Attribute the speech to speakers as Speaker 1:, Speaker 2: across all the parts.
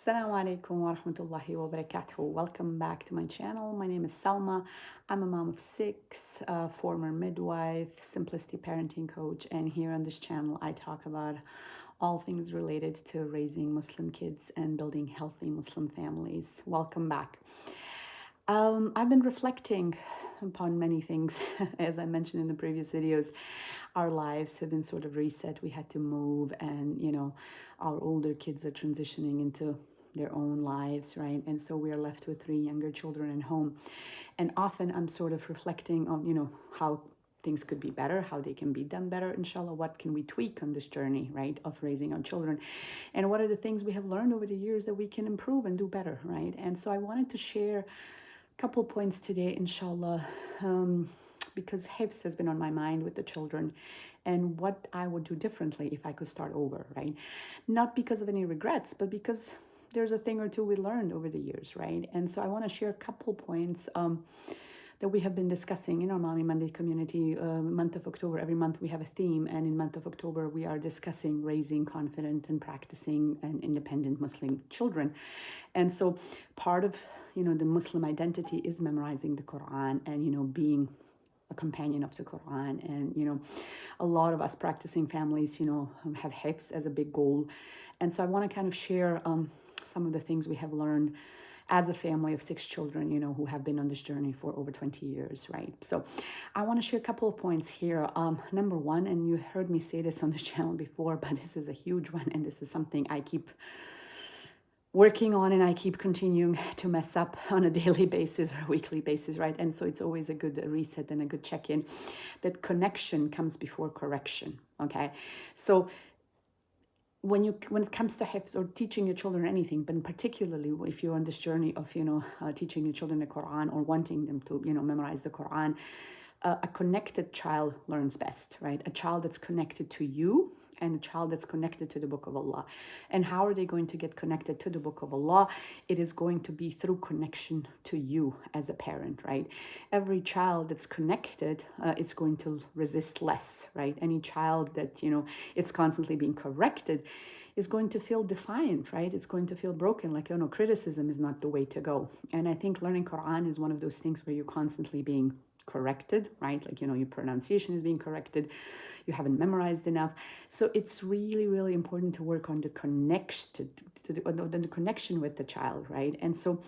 Speaker 1: Assalamu alaikum wa rahmatullahi wa barakatuh. Welcome back to my channel. My name is Salma. I'm a mom of six, former midwife, simplicity parenting coach, and here on this channel I talk about all things related to raising Muslim kids and building healthy Muslim families. Welcome back. I've been reflecting upon many things. As I mentioned in the previous videos, our lives have been sort of reset. We had to move, and our older kids are transitioning into their own lives, right? And so we are left with three younger children at home. And often I'm sort of reflecting on, how things could be better, how they can be done better, inshallah. What can we tweak on this journey, right, of raising our children? And what are the things we have learned over the years that we can improve and do better, right? And so I wanted to share couple points today, inshallah, because Hifdh has been on my mind with the children and what I would do differently if I could start over, right? Not because of any regrets, but because there's a thing or two we learned over the years, right? And so I want to share a couple points that we have been discussing in our Mommy Monday community. Month of October, every month we have a theme, and in month of October we are discussing raising confident and practicing and independent Muslim children. And so part of the Muslim identity is memorizing the Qur'an and being a companion of the Qur'an. And a lot of us practicing families have Hifdh as a big goal. And so I want to kind of share some of the things we have learned as a family of six children, who have been on this journey for over 20 years, right? So I want to share a couple of points here. Number one, and you heard me say this on this channel before, but this is a huge one, and this is something I keep working on and I keep continuing to mess up on a daily basis or a weekly basis, right? And so it's always a good reset and a good check-in that connection comes before correction, okay? So when it comes to Hifdh or teaching your children anything, but particularly if you're on this journey of teaching your children the Quran or wanting them to memorize the Quran, a connected child learns best, right? A child that's connected to you and a child that's connected to the Book of Allah. And how are they going to get connected to the Book of Allah? It is going to be through connection to you as a parent, right? Every child that's connected, it's going to resist less, right? Any child that, it's constantly being corrected is going to feel defiant, right? It's going to feel broken, like, criticism is not the way to go. And I think learning Quran is one of those things where you're constantly being corrected, right? Like, your pronunciation is being corrected. You haven't memorized enough. So it's really, really important to work on the connection, the connection with the child, right? And so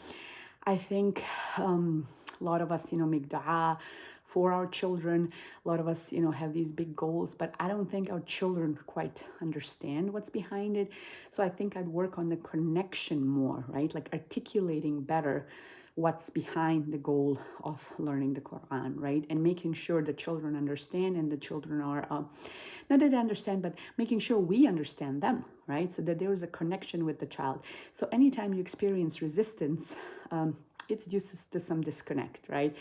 Speaker 1: I think a lot of us, make dua for our children. A lot of us, have these big goals, but I don't think our children quite understand what's behind it. So I think I'd work on the connection more, right? Like articulating better what's behind the goal of learning the Quran, right? And making sure the children understand, and the children are, not that they understand, but making sure we understand them, right? So that there is a connection with the child. So anytime you experience resistance, it's due to some disconnect, right?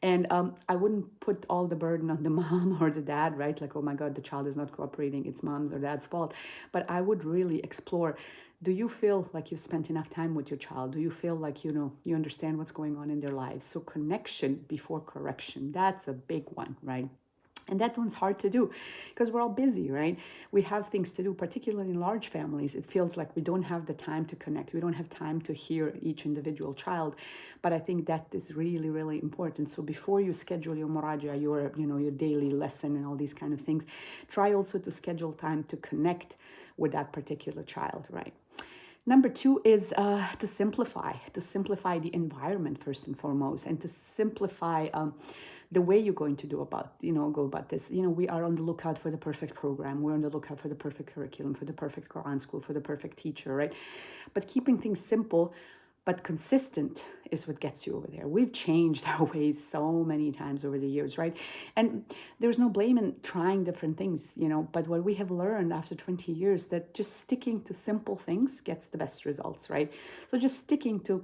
Speaker 1: And I wouldn't put all the burden on the mom or the dad, right? Like, oh my God, the child is not cooperating, it's mom's or dad's fault. But I would really explore, do you feel like you've spent enough time with your child? Do you feel like, you understand what's going on in their lives? So connection before correction, that's a big one, right? And that one's hard to do because we're all busy, right? We have things to do, particularly in large families. It feels like we don't have the time to connect. We don't have time to hear each individual child. But I think that is really, really important. So before you schedule your muraja, your daily lesson and all these kind of things, try also to schedule time to connect with that particular child, right? Number two is to simplify the environment first and foremost, and to simplify the way you're going to go about this. We are on the lookout for the perfect program. We're on the lookout for the perfect curriculum, for the perfect Quran school, for the perfect teacher, right? But keeping things simple but consistent is what gets you over there. We've changed our ways so many times over the years, right? And there's no blame in trying different things, but what we have learned after 20 years, that just sticking to simple things gets the best results, right? So just sticking to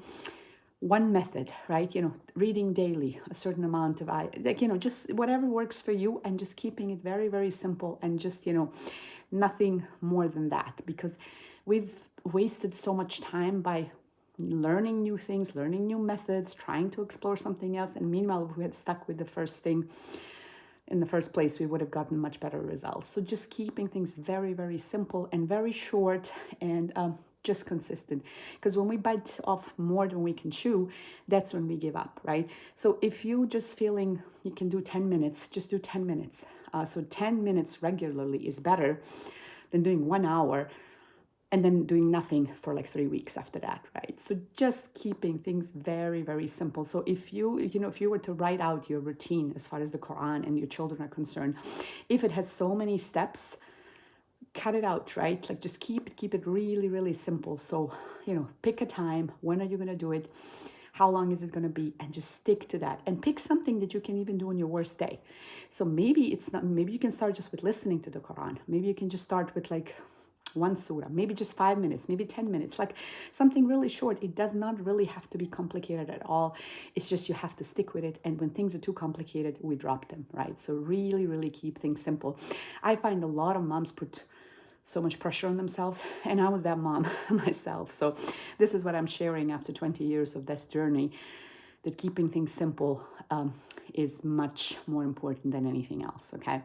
Speaker 1: one method, right? Reading daily, a certain amount of, just whatever works for you, and just keeping it very, very simple, and just, nothing more than that, because we've wasted so much time by learning new things, learning new methods, trying to explore something else. And meanwhile, if we had stuck with the first thing in the first place, we would have gotten much better results. So just keeping things very, very simple and very short, and just consistent. Because when we bite off more than we can chew, that's when we give up, right? So if you just feeling you can do 10 minutes, just do 10 minutes. So 10 minutes regularly is better than doing 1 hour and then doing nothing for like 3 weeks after that, right? So just keeping things very, very simple. So if you were to write out your routine as far as the Quran and your children are concerned, if it has so many steps, cut it out, right? Like just keep it really, really simple. So, pick a time. When are you going to do it? How long is it going to be? And just stick to that, and pick something that you can even do on your worst day. So maybe you can start just with listening to the Quran. Maybe you can just start with like one surah, maybe just 5 minutes, maybe 10 minutes, like something really short. It does not really have to be complicated at all. It's just you have to stick with it. And when things are too complicated, we drop them, right? So really, really keep things simple. I find a lot of moms put so much pressure on themselves, and I was that mom myself. So this is what I'm sharing after 20 years of this journey, that keeping things simple is much more important than anything else, okay?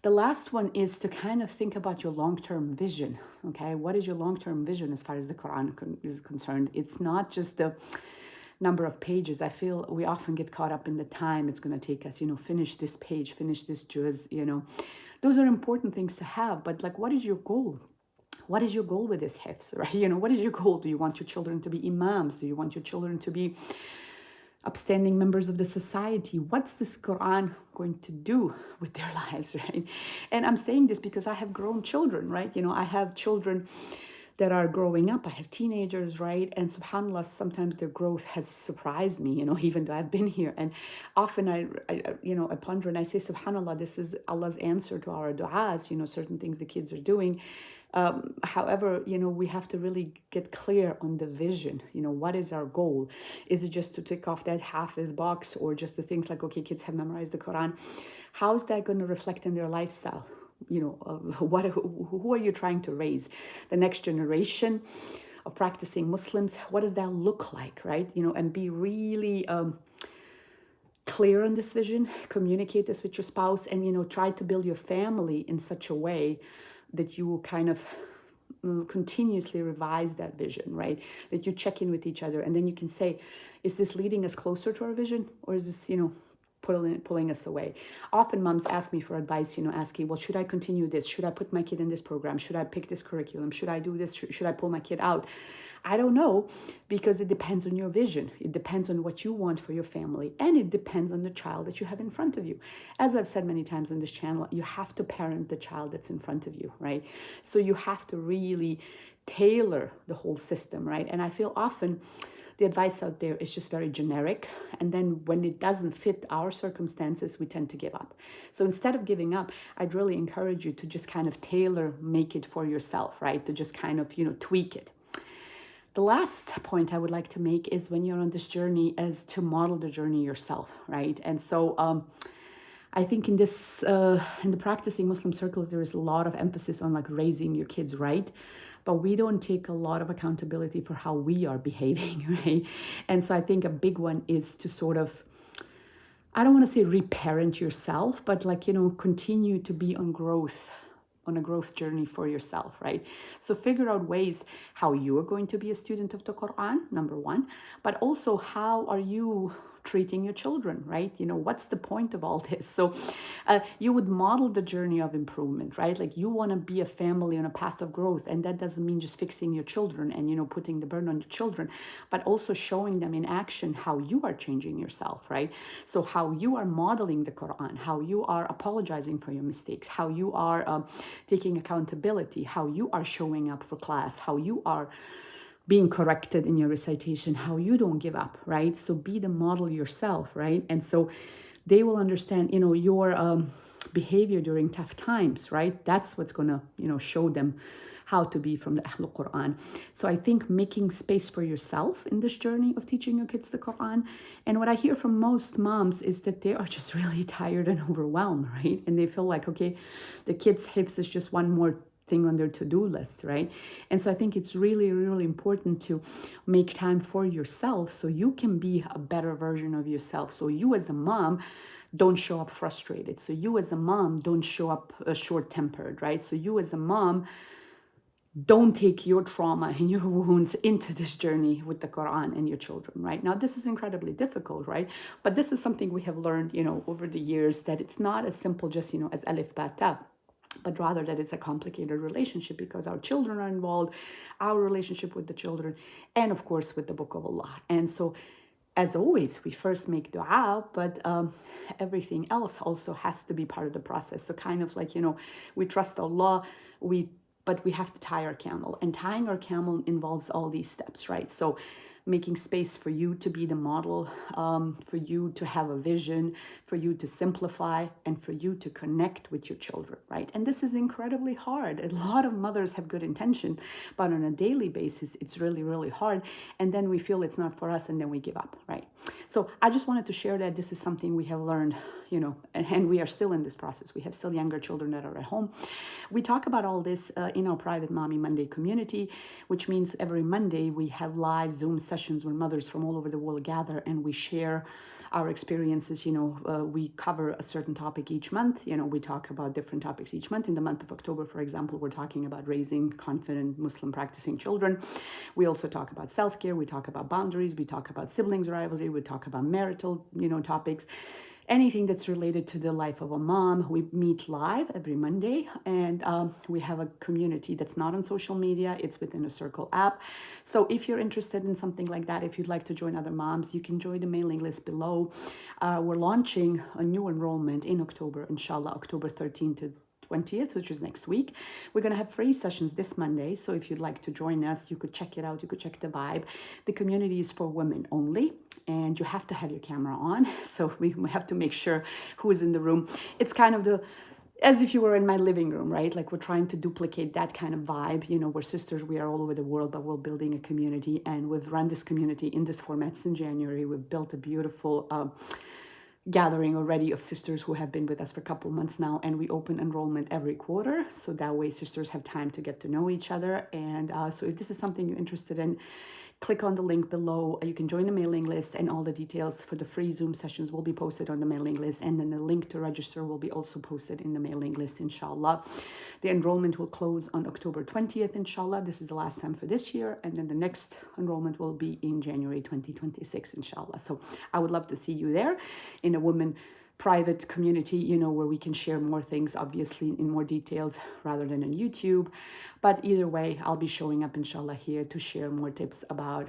Speaker 1: The last one is to kind of think about your long-term vision, okay? What is your long-term vision as far as the Quran is concerned? It's not just the number of pages. I feel we often get caught up in the time it's going to take us, finish this page, finish this juz, Those are important things to have, but like, what is your goal? What is your goal with this hifdh, right? What is your goal? Do you want your children to be imams? Do you want your children to be upstanding members of the society? What's this Quran going to do with their lives, right? And I'm saying this because I have grown children, right? I have children that are growing up. I have teenagers, right? And subhanAllah, sometimes their growth has surprised me, even though I've been here. And often I ponder and I say, subhanAllah, this is Allah's answer to our du'as, certain things the kids are doing. However, we have to really get clear on the vision. What is our goal? Is it just to tick off that Hifdh box, or just the things like, okay, kids have memorized the Quran? How is that going to reflect in their lifestyle? Who are you trying to raise? The next generation of practicing Muslims? What does that look like, right? And be really clear on this vision, communicate this with your spouse, and, try to build your family in such a way that you kind of continuously revise that vision, right? That you check in with each other, and then you can say, is this leading us closer to our vision, or is this, pulling us away? Often moms ask me for advice, asking, well, should I continue this? Should I put my kid in this program? Should I pick this curriculum? Should I do this? Should I pull my kid out? I don't know, because it depends on your vision. It depends on what you want for your family, and it depends on the child that you have in front of you. As I've said many times on this channel, you have to parent the child that's in front of you, right? So you have to really tailor the whole system, right? And I feel often the advice out there is just very generic. And then when it doesn't fit our circumstances, we tend to give up. So instead of giving up, I'd really encourage you to just kind of make it for yourself, right? To just kind of, tweak it. The last point I would like to make is, when you're on this journey, is to model the journey yourself, right? And so I think in the practicing Muslim circles, there is a lot of emphasis on like raising your kids right, but we don't take a lot of accountability for how we are behaving, right? And so I think a big one is to sort of, I don't want to say reparent yourself, but like, continue to be on a growth journey for yourself, right? So figure out ways how you are going to be a student of the Quran, number one, but also how are you treating your children, right? What's the point of all this? So you would model the journey of improvement, right? Like, you want to be a family on a path of growth, and that doesn't mean just fixing your children and, putting the burden on your children, but also showing them in action how you are changing yourself, right? So how you are modeling the Quran, how you are apologizing for your mistakes, how you are taking accountability, how you are showing up for class, how you are being corrected in your recitation, how you don't give up, right? So be the model yourself, right? And so they will understand, your behavior during tough times, right? That's what's going to, show them how to be from the Ahlul Quran. So I think making space for yourself in this journey of teaching your kids the Quran. And what I hear from most moms is that they are just really tired and overwhelmed, right? And they feel like, okay, the kids' hifdh is just one more thing on their to-do list, right? And so I think it's really, really important to make time for yourself so you can be a better version of yourself. So you as a mom don't show up frustrated. So you as a mom don't show up short-tempered, right? So you as a mom don't take your trauma and your wounds into this journey with the Quran and your children, right? Now, this is incredibly difficult, right? But this is something we have learned, over the years, that it's not as simple just, as alif, ba, ta, but rather that it's a complicated relationship because our children are involved, our relationship with the children, and of course with the Book of Allah. And so, as always, we first make dua, but everything else also has to be part of the process. So kind of like, we trust Allah, but we have to tie our camel. And tying our camel involves all these steps, right? So making space for you to be the model, for you to have a vision, for you to simplify, and for you to connect with your children, right? And this is incredibly hard. A lot of mothers have good intention, but on a daily basis, it's really, really hard. And then we feel it's not for us, and then we give up, right? So I just wanted to share that this is something we have learned, and we are still in this process. We have still younger children that are at home. We talk about all this in our private Mommy Monday community, which means every Monday we have live Zoom sessions where mothers from all over the world gather and we share our experiences. We cover a certain topic each month. We talk about different topics each month. In the month of October, for example, we're talking about raising confident Muslim practicing children. We also talk about self-care. We talk about boundaries. We talk about siblings rivalry. We talk about marital, topics. Anything that's related to the life of a mom. We meet live every Monday, and we have a community that's not on social media. It's within a Circle app. So if you're interested in something like that, if you'd like to join other moms, you can join the mailing list below. We're launching a new enrollment in October, inshallah, October 13th to 20th, which is next week. We're going to have free sessions this Monday. So if you'd like to join us, you could check it out. You could check the vibe. The community is for women only, and you have to have your camera on. So we have to make sure who is in the room. It's kind of as if you were in my living room, right? Like we're trying to duplicate that kind of vibe. We're sisters, we are all over the world, but we're building a community, and we've run this community in this format since January. We've built a beautiful gathering already of sisters who have been with us for a couple months now, and we open enrollment every quarter, so that way sisters have time to get to know each other. And so if this is something you're interested in, click on the link below. You can join the mailing list, and all the details for the free Zoom sessions will be posted on the mailing list, and then the link to register will be also posted in the mailing list, inshallah. The enrollment will close on October 20th, inshallah. This is the last time for this year, and then the next enrollment will be in January 2026, inshallah. So I would love to see you there in a women private community, where we can share more things, obviously in more details rather than on YouTube. But either way, I'll be showing up, inshallah, here to share more tips about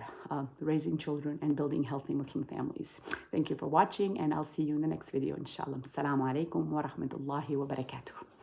Speaker 1: raising children and building healthy Muslim families. Thank you for watching, and I'll see you in the next video, inshallah. Assalamu alaikum wa rahmatullahi wa barakatuh.